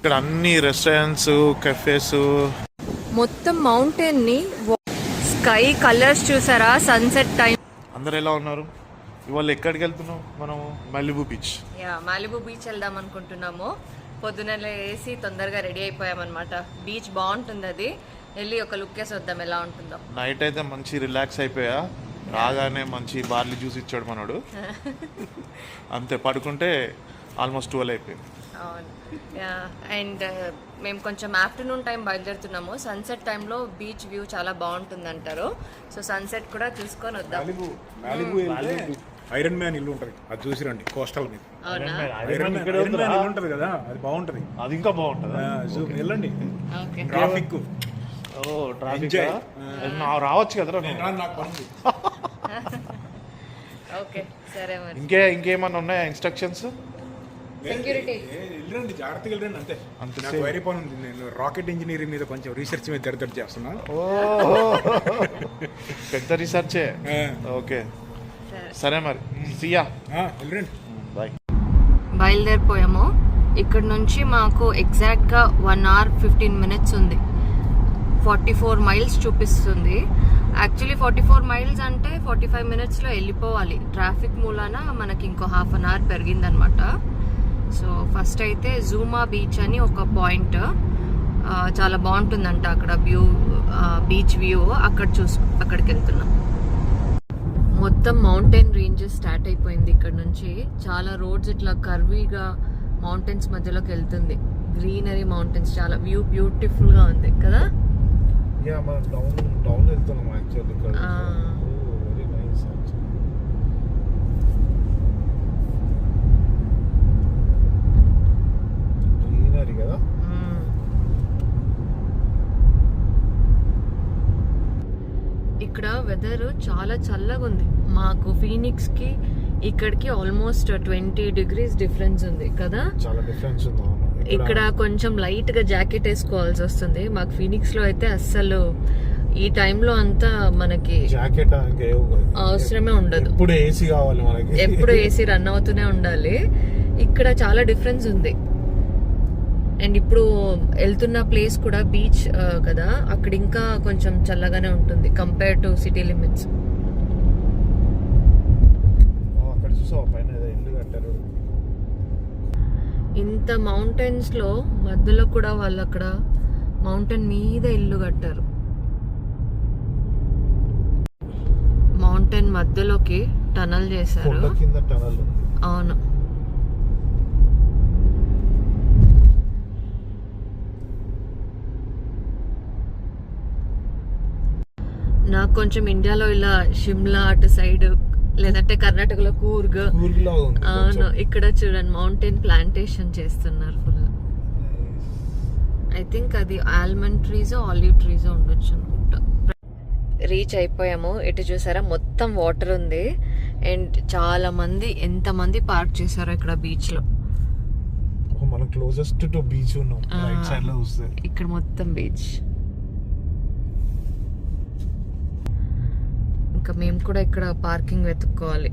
ఇక్కడ అన్ని restaurants, cafes, మొత్తం మౌంటైన్ ని స్కై కలర్స్ చూసారా సన్సెట్ టైం. అందరు ఎలా ఉన్నారు? ఇవాళ ఎక్కడికి వెళ్తున్నాం మనము? Malibu beach. మాలిబు బీచ్ వెళ్దాం అనుకుంటున్నాము. పొద్దున లేసి తొందరగా రెడీ అయిపోయామన్నమాట. బీచ్ బాగుంటుంది, అది వెళ్ళి ఒక లుక్ వేసి వద్దాం ఎలా ఉంటుందో. నైట్ అయితే మంచి రిలాక్స్ అయిపోయా, రాగానే మంచి బార్లీ జ్యూస్ ఇచ్చాడు మనోడు. అంతే, పడుకుంటే ఆల్మోస్ట్ 12 అయిపోయింది. అవును. అండ్ మేము కొంచెం ఆఫ్టర్నూన్ టైం బయలుదేరుతున్నాము. సన్సెట్ టైంలో బీచ్ వ్యూ చాలా బాగుంటుంది అంటారు. సో సన్సెట్ కూడా చూసుకొని వద్దాం. ఐరన్ మ్యాన్ ఇల్లు ఉంటుంది, అది చూసి రండి. కోస్టల్ మీద అవునా? ఇల్లు ఉంటుంది కదా, అది బాగుంటుంది. అది ఇంకా బాగుంటుంది. వెళ్ళండి. ట్రాఫిక్ రావచ్చు కదా. ఓకే సరే మరి. ఇంకేమన్నా ఉన్నాయా ఇన్స్ట్రక్షన్స్? సెక్యూరిటీ వెళ్ళండి, జాగ్రత్తగా వెళ్ళండి. అంతే నాకు వేరే పని ఉంది. నేను రాకెట్ ఇంజనీరింగ్ మీద కొంచెం రీసెర్చ్ మీద దరిదరి చేస్తున్నా. పెద్ద రీసెర్చే. ఓకే సరే మరి, సియా. వెళ్ళండి, బాయ్. బయలుదేరిపోయాము. ఇక్కడ నుంచి మాకు ఎగ్జాక్ట్గా 1 hour 15 minutes ఉంది. 44 miles చూపిస్తుంది. యాక్చువల్లీ 44 miles అంటే 45 minutesలో వెళ్ళిపోవాలి. ట్రాఫిక్ మూలాన మనకి ఇంకో ½ an hour పెరిగిందనమాట. సో ఫస్ట్ అయితే జూమా బీచ్ అని ఒక పాయింట్, చాలా బాగుంటుందంట అక్కడ వ్యూ, బీచ్ వ్యూ. అక్కడికి వెళ్తున్నాం. మొత్తం మౌంటైన్ రేంజెస్ స్టార్ట్ అయిపోయింది. ఇక్కడ నుంచి చాలా రోడ్స్ ఇట్లా కర్వీగా మౌంటైన్స్ మధ్యలోకి వెళ్తుంది. గ్రీనరీ మౌంటైన్స్, చాలా వ్యూ బ్యూటిఫుల్ గా ఉంది కదా. డౌన్ వెళ్తున్నాం యాక్చువల్లీ. Very nice. గ్రీనరీ కదా. ఇక్కడ వెదర్ చాలా చల్లగా ఉంది. మాకు ఫీనిక్స్ కి ఇక్కడికి ఆల్మోస్ట్ 20 degrees డిఫరెన్స్ ఉంది కదా. చాలా డిఫరెన్స్ ఉంది. ఇక్కడ కొంచెం లైట్ గా జాకెట్ వేసుకోవాల్సి వస్తుంది. మాకు ఫీనిక్స్ లో అయితే అస్సలు ఈ టైంలో అంతా మనకి జాకెట్ అవసరమే ఉండదు. ఎప్పుడు ఏసీ కావాలి మనకి, ఎప్పుడు ఏసీ రన్ అవుతూనే ఉండాలి. ఇక్కడ చాలా డిఫరెన్స్ ఉంది. అండ్ ఇప్పుడు వెళ్తున్న ప్లేస్ కూడా బీచ్ కదా, అక్కడ ఇంకా కొంచెం చల్లగానే ఉంటుంది కంపేర్ టు సిటీ లిమిట్స్. అక్కడ చూసావా పైన ఇల్లు కట్టారు. ఇంత మౌంటైన్స్ లో మధ్యలో కూడా వాళ్ళు అక్కడ మౌంటైన్ మీద ఇల్లు కట్టారు. మౌంటైన్ మధ్యలోకి టనల్ చేశారు. అవును. నాకు కొంచెం ఇండియాలో ఇలా షిమ్లా అటు సైడ్, లేదంటే కర్ణాటకలో కూర్గ్. అవును, ఇక్కడ చూడండి మౌంటైన్ ప్లాంటేషన్ చేస్తున్నారు ఫుల్. ఐ థింక్ అది ఆల్మండ్ ట్రీస్, ఆలివ్ ట్రీస్ ఉండొచ్చు అనుకుంటా. రీచ్ అయిపోయాము. ఇటు చూసారా మొత్తం వాటర్ ఉంది. అండ్ చాలా మంది, ఎంతమంది పార్క్ చేశారో ఇక్కడ బీచ్ లో. మనం క్లోజెస్ట్ టు బీచ్ ఉన్నాం. రైట్ సైడ్ లో చూస్తే ఇక్కడ మొత్తం బీచ్. ఇంకా మేము కూడా ఇక్కడ పార్కింగ్ వెతుక్కోవాలి.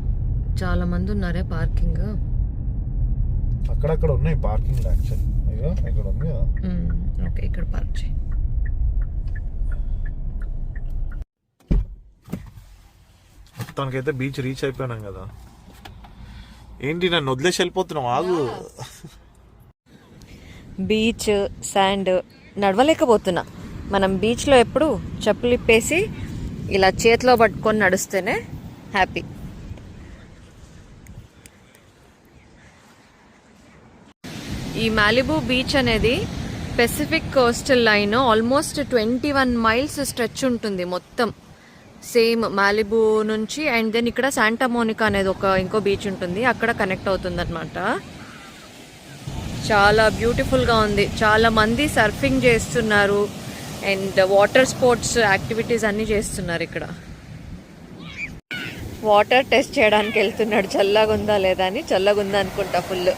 చాలా మంది ఉన్నారే పార్కింగ్. అక్కడక్కడ ఉన్నాయి పార్కింగ్ యాక్చువల్లీ. ఇక్కడ ఉంది కదా. ఓకే, ఇక్కడ పార్క్ చేయి. మొత్తానికైతే బీచ్ రీచ్ అయిపోయినాం కదా. ఏంటి నన్ను వదిలేసి వెళ్ళిపోతున్నాం? ఆగు. బీచ్ శాండ్ నడవలేకపోతున్నా. మనం బీచ్లో ఎప్పుడు చెప్పులు ఇప్పేసి ఇలా చేతిలో పట్టుకొని నడుస్తేనే హ్యాపీ. ఈ మాలిబు బీచ్ అనేది Pacific coastal line almost 21 miles stretch ఉంటుంది మొత్తం. సేమ్ మాలిబు నుంచి. అండ్ దెన్ ఇక్కడ శాంటా మోనికా అనేది ఇంకో బీచ్ ఉంటుంది, అక్కడ కనెక్ట్ అవుతుంది అనమాట. చాలా బ్యూటిఫుల్గా ఉంది. చాలా మంది సర్ఫింగ్ చేస్తున్నారు అండ్ వాటర్ స్పోర్ట్స్ యాక్టివిటీస్ అన్నీ చేస్తున్నారు ఇక్కడ. వాటర్ టెస్ట్ చేయడానికి వెళ్తున్నాడు, చల్లగా ఉందా లేదా అని. చల్లగా ఉందా అనుకుంటా ఫుల్.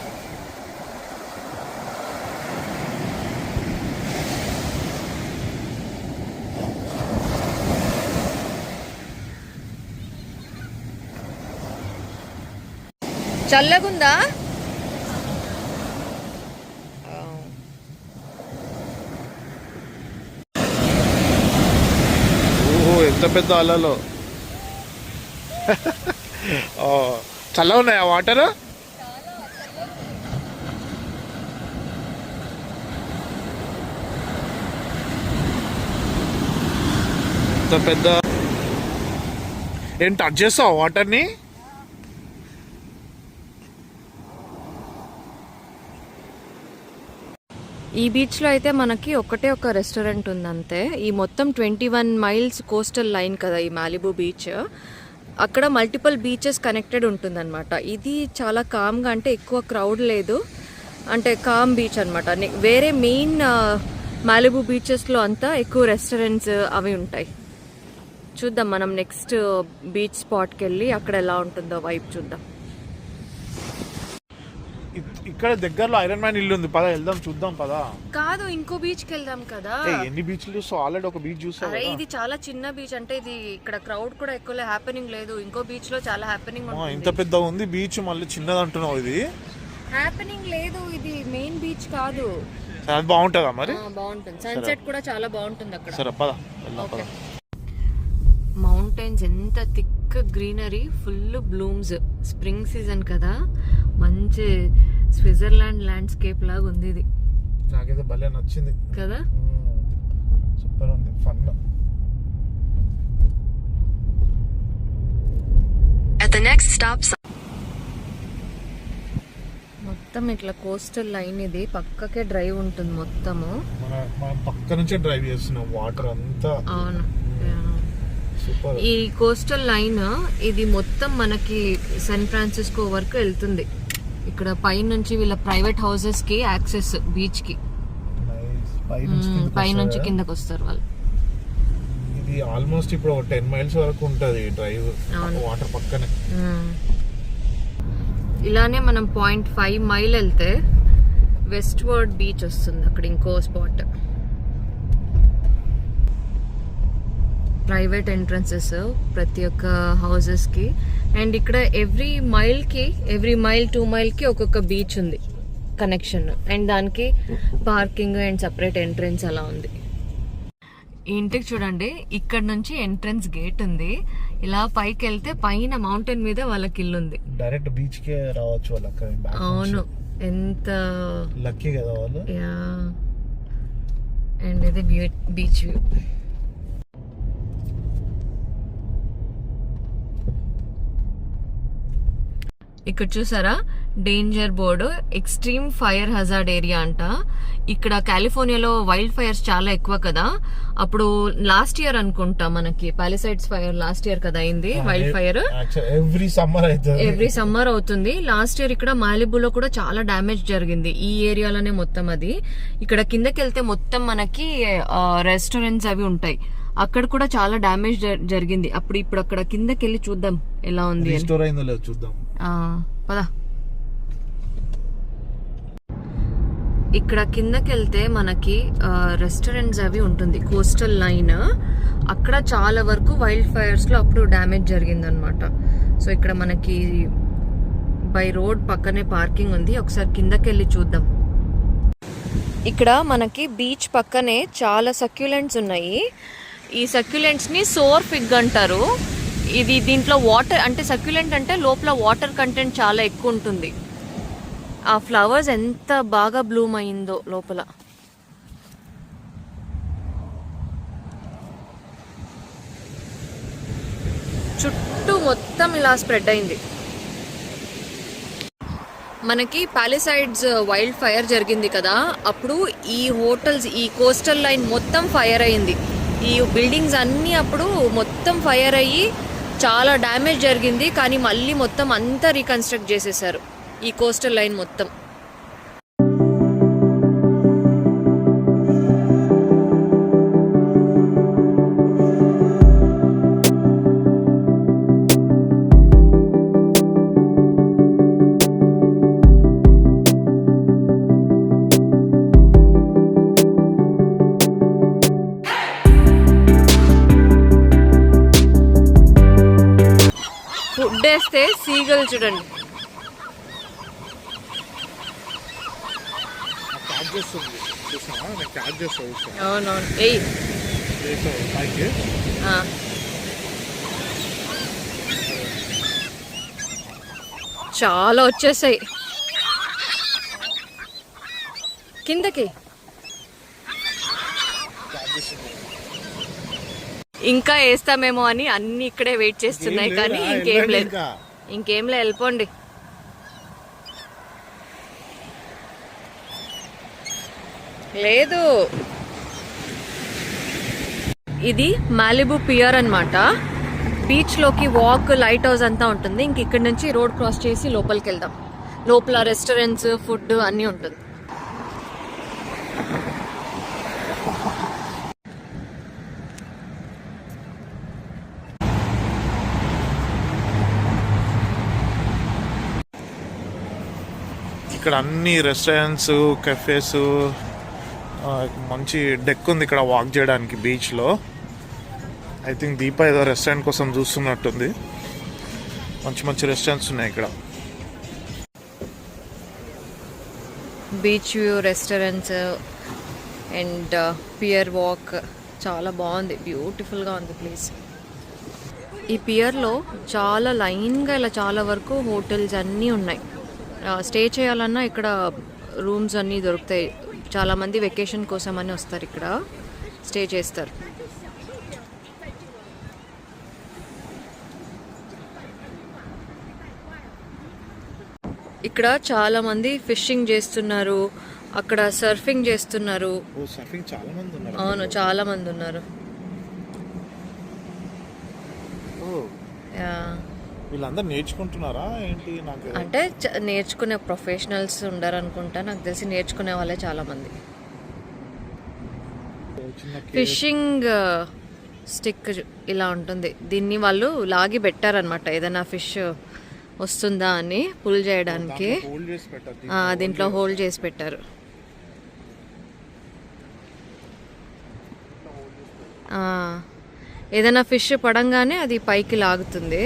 చల్లగుందా? పెద్ద పెద్ద అలలు. చల్ల ఉన్నాయా వాటర్? పెద్ద పెద్ద ఏం టచ్ చేస్తావు వాటర్ని? ఈ బీచ్లో అయితే మనకి ఒకటే ఒక రెస్టారెంట్ ఉంది అంతే. ఈ మొత్తం 21 మైల్స్ కోస్టల్ లైన్ కదా ఈ మాలిబు బీచ్. అక్కడ మల్టిపుల్ బీచెస్ కనెక్టెడ్ ఉంటుందన్నమాట. ఇది చాలా కామ్గా, అంటే ఎక్కువ క్రౌడ్ లేదు, అంటే కామ్ బీచ్ అనమాట. వేరే మెయిన్ మాలిబు బీచెస్లో అంతా ఎక్కువ రెస్టారెంట్స్ అవి ఉంటాయి. చూద్దాం మనం నెక్స్ట్ బీచ్ స్పాట్కి వెళ్ళి అక్కడ ఎలా ఉంటుందో వైపు చూద్దాం. ఇక్కడ దగ్గరలో ఐరన్ మ్యాన్ ఇల్లు ఉంది, పద వెళ్దాం చూద్దాం. పద. కాదు, ఇంకో బీచ్కి వెళ్దాం కదా. ఎన్ని బీచ్లు చూస్తావు? ఆల్రెడీ ఒక బీచ్ చూస్తావు. ఇది చాలా చిన్న బీచ్, అంటే ఇది ఇక్కడ క్రౌడ్ కూడా ఎక్కువ హ్యాపెనింగ్ లేదు. ఇంకో బీచ్ లో చాలా హ్యాపెనింగ్ ఉంటుంది. ఇంత పెద్ద ఉంది బీచ్, మళ్ళీ చిన్నది అంటున్నావు. ఇది హ్యాపెనింగ్ లేదు, ఇది మెయిన్ బీచ్ కాదు. అది బాగుంటుందా మరి? బాగుంటుంది, సన్సెట్ కూడా చాలా బాగుంటుంది అక్కడ. సరే పద వెళ్దాం. పద. మౌంటైన్స్ ఎంత thick greenery, full blooms. Spring season కదా, మంచి స్విట్జర్లాండ్ ల్యాండ్స్కేప్ లాగా ఉంది ఇది. నాకైతే భలే నచ్చింది కదా, సూపర్ ఉంది, fun. At the next stop మొత్తం ఇట్లా కోస్టల్ లైన్, ఇది పక్కకే డ్రైవ్ ఉంటుంది మొత్తము. మనం పక్క నుంచే డ్రైవ్ చేస్తున్నాం, వాటర్ అంతా. అవును, సూపర్. ఈ కోస్టల్ లైన్ ఇది మొత్తం మనకి శాన్ ఫ్రాన్సిస్కో వరకు వెళ్తుంది. ఇక్కడ పై నుంచి వీళ్ళ ప్రైవేట్ హౌసెస్ కి యాక్సెస్ బీచ్ కి. పై నుంచి కిందకి వస్తారు వాళ్ళు. ఇది ఆల్మోస్ట్ ఇప్పుడు 10 మైల్స్ వరకు ఉంటది డ్రైవ్, వాటర్ పక్కనే. ఇలానే మనం 0.5 మైల్ వెళ్తే వెస్ట్ వర్డ్ బీచ్ వస్తుంది. అక్కడ ఇంకో స్పాట్, ప్రైవేట్ ఎంట్రన్సెస్ ప్రతి ఒక్క హౌసెస్ కి. అండ్ ఇక్కడ ఎవ్రీ మైల్ 2 మైల్ కి ఒక్కొక్క బీచ్ ఉంది కనెక్షన్. అండ్ దానికి పార్కింగ్ అండ్ సపరేట్ ఎంట్రన్స్ అలా ఉంది. ఈ ఇంటికి చూడండి, ఇక్కడ నుంచి ఎంట్రన్స్ గేట్ ఉంది. ఇలా పైకి వెళ్తే పైన మౌంటైన్ మీద వాళ్ళకి ఇల్లు ఉంది. డైరెక్ట్ బీచ్ కే రావచ్చు వాళ్ళకి. అవును, ఎంత లక్కీ కదా వాళ్ళు. అండ్ ఇది బీచ్ వ్యూ. ఇక్కడ చూసారా danger board, extreme fire hazard area అంట. ఇక్కడ కాలిఫోర్నియాలో వైల్డ్ ఫైర్స్ చాలా ఎక్కువ కదా. అప్పుడు లాస్ట్ ఇయర్ అనుకుంటా మనకి పాలిసైడ్స్ ఫైర్ లాస్ట్ ఇయర్ కదా అయింది. వైల్డ్ ఫైర్ ఎవ్రీ సమ్మర్ అవుతుంది. లాస్ట్ ఇయర్ ఇక్కడ మాలిబులో కూడా చాలా డ్యామేజ్ జరిగింది ఈ ఏరియాలోనే మొత్తం. అది ఇక్కడ కిందకి వెళ్తే మొత్తం మనకి రెస్టారెంట్స్ అవి ఉంటాయి. అక్కడ కూడా చాలా డ్యామేజ్ జరిగింది. ఇప్పుడు అక్కడ కిందకి వెళ్ళి చూద్దాం ఎలా ఉంది. చూద్దాం పదా. ఇక్కడ కిందకి వెళ్తే మనకి రెస్టారెంట్స్ అవి ఉంటుంది కోస్టల్ లైన్. అక్కడ చాలా వరకు వైల్డ్ ఫైర్స్ లో అప్పుడు డ్యామేజ్ జరిగింది అనమాట. సో ఇక్కడ మనకి బై రోడ్ పక్కనే పార్కింగ్ ఉంది. ఒకసారి కిందకి వెళ్ళి చూద్దాం. ఇక్కడ మనకి బీచ్ పక్కనే చాలా సక్యులెంట్స్ ఉన్నాయి. ఈ సక్యులెంట్స్ ని సోర్ ఫిగ్ అంటారు. ఇది దీంట్లో వాటర్, అంటే సక్యులెంట్ అంటే లోపల వాటర్ కంటెంట్ చాలా ఎక్కువ ఉంటుంది. ఆ ఫ్లవర్స్ ఎంత బాగా బ్లూమ్ అయిందో లోపల. చుట్టూ మొత్తం ఇలా స్ప్రెడ్ అయింది. మనకి పాలిసైడ్స్ వైల్డ్ ఫైర్ జరిగింది కదా, అప్పుడు ఈ హోటల్స్, ఈ కోస్టల్ లైన్ మొత్తం ఫైర్ అయింది. ఈ బిల్డింగ్స్ అన్నీ అప్పుడు మొత్తం ఫైర్ అయ్యి చాలా డ్యామేజ్ జరిగింది. కానీ మళ్ళీ మొత్తం అంతా రీకన్స్ట్రక్ట్ చేసేసారు ఈ కోస్టల్ లైన్ మొత్తం. ఫుడ్ వేస్తే సీగల్ చూడండి. అవునవును, చాలా వచ్చేసాయి కిందకి. ఇంకా వేస్తామేమో అని అన్ని ఇక్కడే వెయిట్ చేస్తున్నాయి, కానీ ఇంకేం లేదు. ఇంకేంలే, వెళ్ళిపోండి. లేదు, ఇది మాలిబు పియర్ అన్నమాట. బీచ్ లోకి వాక్, లైట్ హౌస్ అంతా ఉంటుంది. ఇంక ఇక్కడ నుంచి రోడ్ క్రాస్ చేసి లోపలికి వెళ్దాం. లోపల రెస్టారెంట్స్, ఫుడ్ అన్నీ ఉంటుంది. ఇక్కడ అన్ని రెస్టారెంట్స్, కెఫేస్, మంచి డెక్ ఉంది ఇక్కడ వాక్ చేయడానికి బీచ్లో. ఐ థింక్ దీప ఏదో రెస్టారెంట్ కోసం చూస్తున్నట్టుంది. మంచి మంచి రెస్టారెంట్స్ ఉన్నాయి ఇక్కడ. Beach view restaurants and pier walk చాలా బాగుంది, బ్యూటిఫుల్గా ఉంది ప్లేస్. ఈ పియర్లో చాలా లైన్గా ఇలా చాలా వరకు హోటల్స్ అన్నీ ఉన్నాయి. స్టే చేయాలన్నా ఇక్కడ రూమ్స్ అన్నీ దొరుకుతాయి. చాలామంది వెకేషన్ కోసం అని వస్తారు, ఇక్కడ స్టే చేస్తారు. ఇక్కడ చాలా మంది ఫిషింగ్ చేస్తున్నారు, అక్కడ సర్ఫింగ్ చేస్తున్నారు. అవును, చాలా మంది ఉన్నారు. వీళ్ళందరూ నేర్చుకుంటున్నారా ఏంటి? నాకు అంటే నేర్చుకునే ప్రొఫెషనల్స్ ఉండరు అనుకుంటా, నాకు తెలిసి నేర్చుకునే వాళ్ళే చాలా మంది. ఫిషింగ్ స్టిక్ ఇలా ఉంటుంది, దీన్ని వాళ్ళు లాగి పెట్టారనమాట. ఏదైనా ఫిష్ వస్తుందా అని పుల్ చేయడానికి దీంట్లో హోల్డ్ చేసి పెట్టారు. ఏదైనా ఫిష్ పడంగానే అది పైకి లాగుతుంది.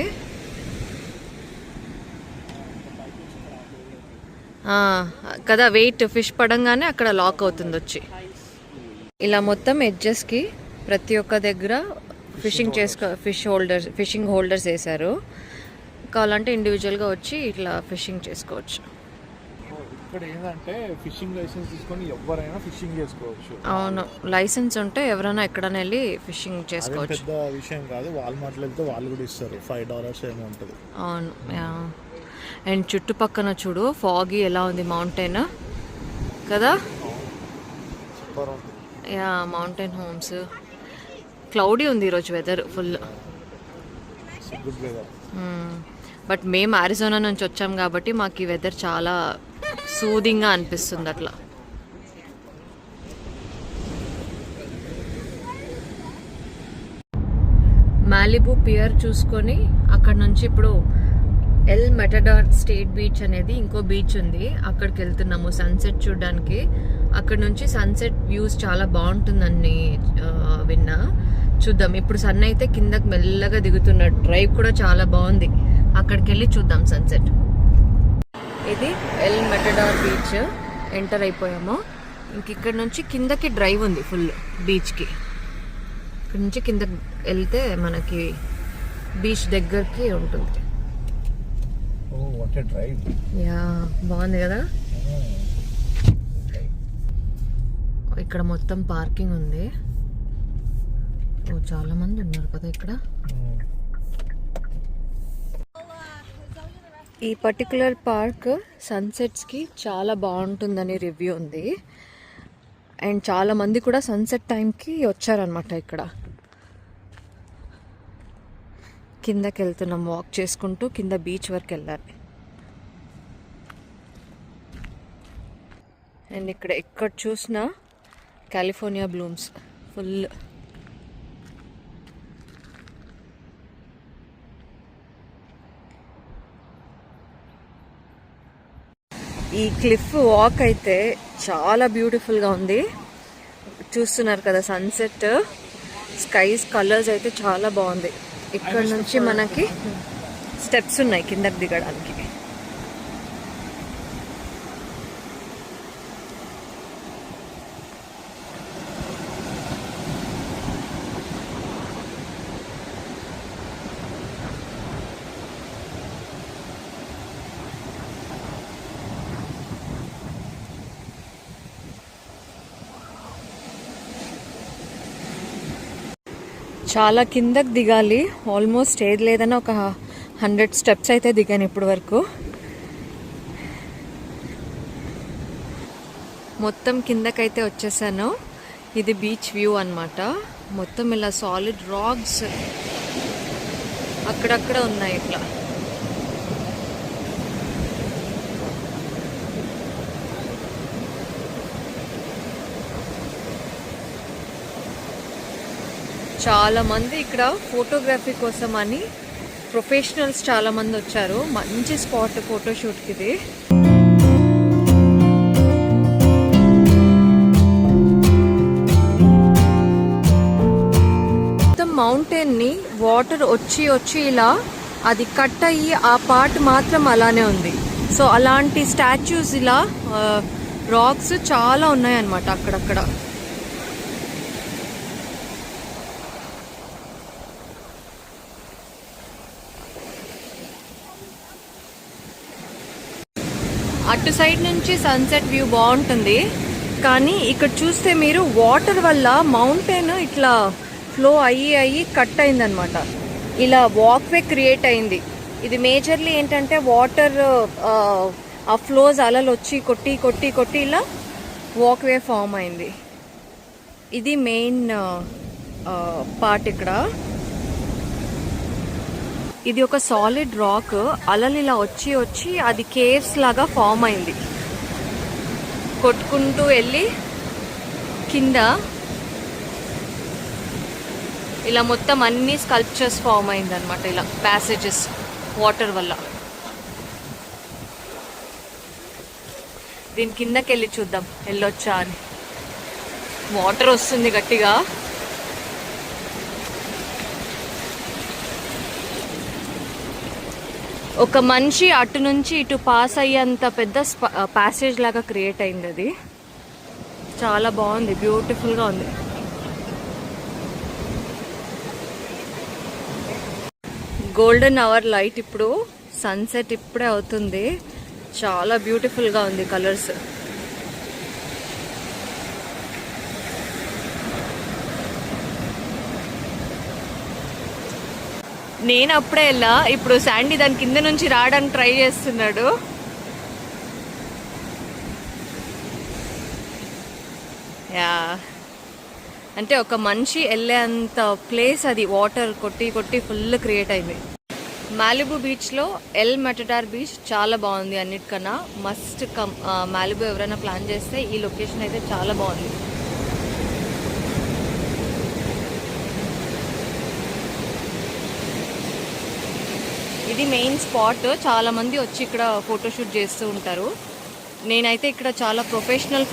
కదా, వెయిట్ ఫిష్ పడంగానే అక్కడ లాక్ అవుతుంది వచ్చి. ఇలా మొత్తం ఎడ్జెస్కి ప్రతి ఒక్క దగ్గర ఫిషింగ్ హోల్డర్స్ వేశారు. కావాలంటే ఇండివిజువల్గా వచ్చి ఇట్లా ఫిషింగ్ చేసుకోవచ్చు. ఇక్కడ ఏంటంటే ఫిషింగ్ లైసెన్స్ తీసుకొని ఎవరైనా ఫిషింగ్ చేసుకోవచ్చు. అవును, లైసెన్స్ ఉంటే ఎవరైనా ఎక్కడైనా వెళ్ళి ఫిషింగ్ చేసుకోవచ్చు. పెద్ద విషయం కాదు. వాల్మార్ట్లో వెళ్తే వాళ్ళు కూడా ఇస్తారు, $5 ఏమో ఉంటుంది. అవును. అండ్ చుట్టుపక్కన చూడు, ఫాగీ ఎలా ఉంది, మౌంటైన్ కదా. Mountain homes. క్లౌడీ ఉంది ఈరోజు వెదర్ ఫుల్. బట్ మేము అరిజోనా నుంచి వచ్చాం కాబట్టి మాకు ఈ వెదర్ చాలా సూదింగ్గా అనిపిస్తుంది అట్లా. మాలిబు పియర్ చూసుకొని అక్కడ నుంచి ఇప్పుడు ఎల్ మెటడార్ స్టేట్ బీచ్ అనేది ఇంకో బీచ్ ఉంది, అక్కడికి వెళ్తున్నాము సన్సెట్ చూడడానికి. అక్కడ నుంచి సన్సెట్ వ్యూస్ చాలా బాగుంటుందని విన్నా. చూద్దాం. ఇప్పుడు సన్ అయితే కిందకి మెల్లగా దిగుతున్నాడు. డ్రైవ్ కూడా చాలా బాగుంది. అక్కడికి వెళ్ళి చూద్దాం సన్సెట్. ఇది ఎల్ మెటడార్ బీచ్. ఎంటర్ అయిపోయాము. ఇంక ఇక్కడ నుంచి కిందకి డ్రైవ్ ఉంది ఫుల్ బీచ్కి. ఇక్కడ నుంచి కిందకి వెళ్తే మనకి బీచ్ దగ్గరికి ఉంటుంది. యా, బాగుంది కదా. ఇక్కడ మొత్తం పార్కింగ్ ఉంది. చాలా మంది ఉన్నారు కదా ఇక్కడ. ఈ పర్టికులర్ పార్క్ సన్సెట్స్కి చాలా బాగుంటుందని రివ్యూ ఉంది. అండ్ చాలా మంది కూడా సన్సెట్ టైంకి వచ్చారనమాట. ఇక్కడ కిందకి వెళ్తున్నాం, వాక్ చేసుకుంటూ కింద బీచ్ వరకు వెళ్ళాలి. అండ్ ఇక్కడ ఎక్కడ చూసినా కాలిఫోర్నియా బ్లూమ్స్ ఫుల్. ఈ క్లిఫ్ వాక్ అయితే చాలా బ్యూటిఫుల్గా ఉంది. చూస్తున్నారు కదా సన్సెట్, స్కైస్ కలర్స్ అయితే చాలా బాగుంది. ఇక్కడ నుంచి మనకి స్టెప్స్ ఉన్నాయి కిందకి దిగడానికి. చాలా కిందకి దిగాలి, ఆల్మోస్ట్ ఏది లేదన్నా ఒక 100 స్టెప్స్ అయితే దిగాను ఇప్పటి వరకు. మొత్తం కిందకైతే వచ్చేసాను. ఇది బీచ్ వ్యూ అన్నమాట. మొత్తం ఇలా సాలిడ్ రాక్స్ అక్కడక్కడ ఉన్నాయి ఇట్లా. చాలా మంది ఇక్కడ ఫోటోగ్రఫీ కోసం అని ప్రొఫెషనల్స్ చాలా మంది వచ్చారు. మంచి స్పాట్ ఫోటోషూట్కి ఇది. మొత్తం మౌంటైన్ ని వాటర్ వచ్చి ఇలా అది కట్ అయ్యి ఆ పార్ట్ మాత్రం అలానే ఉంది. సో అలాంటి స్టాచ్యూస్ ఇలా రాక్స్ చాలా ఉన్నాయన్నమాట అక్కడక్కడ. అటు సైడ్ నుంచి సన్సెట్ వ్యూ బాగుంటుంది, కానీ ఇక్కడ చూస్తే మీరు వాటర్ వల్ల మౌంటైన్ ఇట్లా ఫ్లో అయ్యి కట్ అయిందనమాట. ఇలా వాక్వే క్రియేట్ అయింది. ఇది మేజర్లీ ఏంటంటే వాటర్ ఆ ఫ్లోస్ అలలు వచ్చి కొట్టి ఇలా వాక్వే ఫామ్ అయింది. ఇది మెయిన్ పార్ట్ ఇక్కడ. ఇది ఒక సాలిడ్ రాక్, అలలు ఇలా వచ్చి అది కేవ్స్ లాగా ఫామ్ అయింది. కొట్టుకుంటూ వెళ్ళి కింద ఇలా మొత్తం అన్ని స్కల్ప్చర్స్ ఫామ్ అయింది అనమాట. ఇలా ప్యాసేజెస్ వాటర్ వల్ల. దీని కిందకి వెళ్ళి చూద్దాం వెళ్ళొచ్చా అని. వాటర్ వస్తుంది గట్టిగా. ఒక మనిషి అటు నుంచి ఇటు పాస్ అయ్యేంత పెద్ద ప్యాసేజ్ లాగా క్రియేట్ అయింది. అది చాలా బాగుంది, బ్యూటిఫుల్గా ఉంది. గోల్డెన్ అవర్ లైట్, ఇప్పుడు సన్సెట్ ఇప్పుడే అవుతుంది. చాలా బ్యూటిఫుల్గా ఉంది కలర్స్. నేను అప్పుడే వెళ్ళా, ఇప్పుడు శాండీ దాని కింద నుంచి రావడానికి ట్రై చేస్తున్నాడు. యా, అంటే ఒక మనిషి వెళ్ళేంత ప్లేస్ అది వాటర్ కొట్టి ఫుల్ క్రియేట్ అయింది. మాలిబు బీచ్లో ఎల్ మెటడార్ బీచ్ చాలా బాగుంది అన్నిటికన్నా. Must come. మాలిబు ఎవరైనా ప్లాన్ చేస్తే ఈ లొకేషన్ అయితే చాలా బాగుంది. ఇది మెయిన్ స్పాట్. చాలా మంది వచ్చి ఇక్కడ ఫోటోషూట్ చేస్తూ ఉంటారు. నేనైతే ఇక్కడ చాలా ప్రొఫెషనల్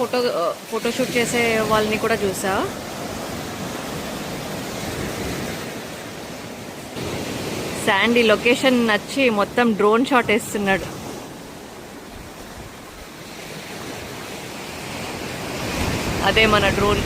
ఫోటోషూట్ చేసే వాళ్ళని కూడా చూసా. శాండీ లొకేషన్ నచ్చి మొత్తం డ్రోన్ షాట్ వేస్తున్నాడు. అదే మన డ్రోన్.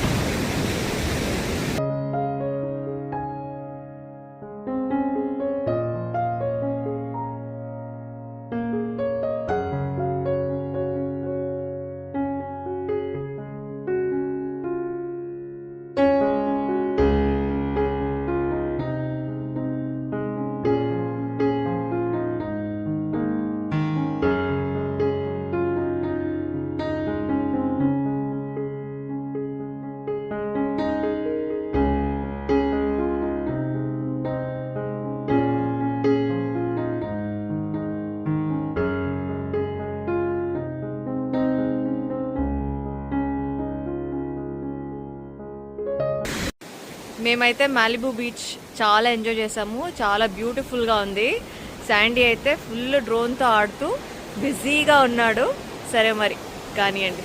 మేమైతే మాలిబు బీచ్ చాలా ఎంజాయ్ చేసాము. చాలా బ్యూటిఫుల్గా ఉంది. శాండీ అయితే ఫుల్ డ్రోన్తో ఆడుతూ బిజీగా ఉన్నాడు. సరే మరి కానివ్వండి.